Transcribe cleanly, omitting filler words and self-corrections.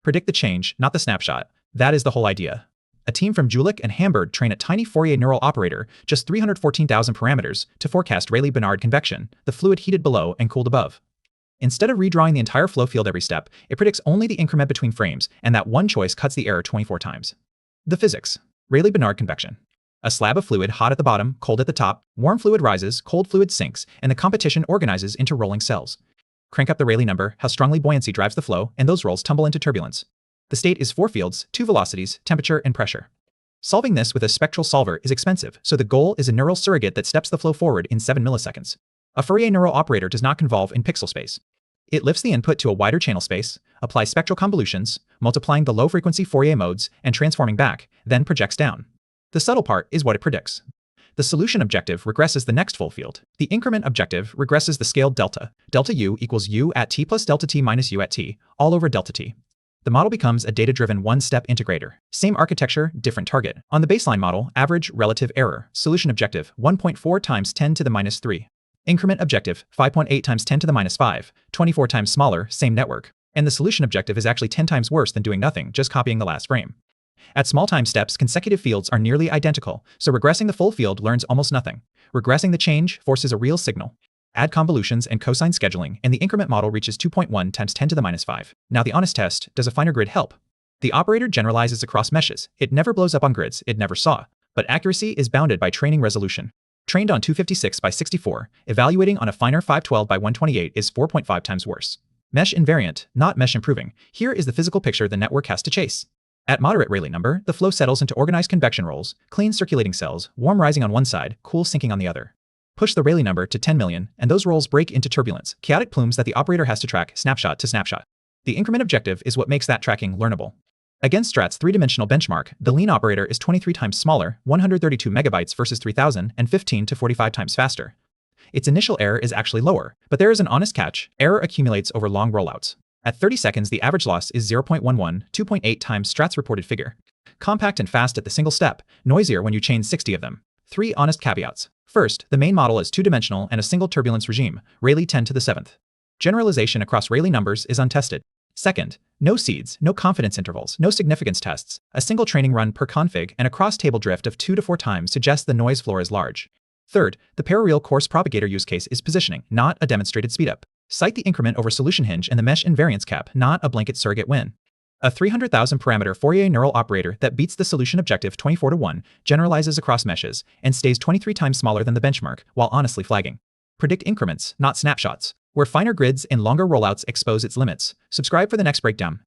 Predict the change, not the snapshot. That is the whole idea. A team from Jülich and Hamburg train a tiny Fourier neural operator, just 314,000 parameters, to forecast Rayleigh-Benard convection, the fluid heated below and cooled above. Instead of redrawing the entire flow field every step, it predicts only the increment between frames, and that one choice cuts the error 24 times. The physics. Rayleigh-Benard convection. A slab of fluid hot at the bottom, cold at the top, warm fluid rises, cold fluid sinks, and the competition organizes into rolling cells. Crank up the Rayleigh number, how strongly buoyancy drives the flow, and those rolls tumble into turbulence. The state is 4 fields, 2 velocities, temperature, and pressure. Solving this with a spectral solver is expensive, so the goal is a neural surrogate that steps the flow forward in 7 milliseconds. A Fourier neural operator does not convolve in pixel space. It lifts the input to a wider channel space, applies spectral convolutions, multiplying the low-frequency Fourier modes and transforming back, then projects down. The subtle part is what it predicts. The solution objective regresses the next full field. The increment objective regresses the scaled delta. Delta u equals u at t plus delta t minus u at t, all over delta t. The model becomes a data-driven one-step integrator. Same architecture, different target. On the baseline model, average relative error. Solution objective, 1.4 times 10 to the minus 3. Increment objective, 5.8 times 10 to the minus 5, 24 times smaller, same network. And the solution objective is actually 10 times worse than doing nothing, just copying the last frame. At small time steps, consecutive fields are nearly identical, so regressing the full field learns almost nothing. Regressing the change forces a real signal. Add convolutions and cosine scheduling, and the increment model reaches 2.1 times 10 to the minus 5. Now the honest test, does a finer grid help? The operator generalizes across meshes. It never blows up on grids it never saw. But accuracy is bounded by training resolution. Trained on 256 by 64, evaluating on a finer 512 by 128 is 4.5 times worse. Mesh invariant, not mesh improving. Here is the physical picture the network has to chase. At moderate Rayleigh number, the flow settles into organized convection rolls, clean circulating cells, warm rising on one side, cool sinking on the other. Push the Rayleigh number to 10 million, and those rolls break into turbulence, chaotic plumes that the operator has to track snapshot to snapshot. The increment objective is what makes that tracking learnable. Against Strat's three-dimensional benchmark, the lean operator is 23 times smaller, 132 megabytes versus 3000, and 15 to 45 times faster. Its initial error is actually lower, but there is an honest catch: error accumulates over long rollouts. At 30 seconds, the average loss is 0.11, 2.8 times Strat's reported figure. Compact and fast at the single step, noisier when you chain 60 of them. 3 honest caveats. First, the main model is two-dimensional and a single turbulence regime, Rayleigh 10 to the 7th. Generalization across Rayleigh numbers is untested. Second, no seeds, no confidence intervals, no significance tests. A single training run per config and a cross-table drift of 2 to 4 times suggests the noise floor is large. Third, the parallel coarse propagator use case is positioning, not a demonstrated speedup. Cite the increment over solution hinge and the mesh invariance cap, not a blanket surrogate win. A 300,000 parameter Fourier neural operator that beats the solution objective 24 to 1, generalizes across meshes, and stays 23 times smaller than the benchmark, while honestly flagging. Predict increments, not snapshots, where finer grids and longer rollouts expose its limits. Subscribe for the next breakdown.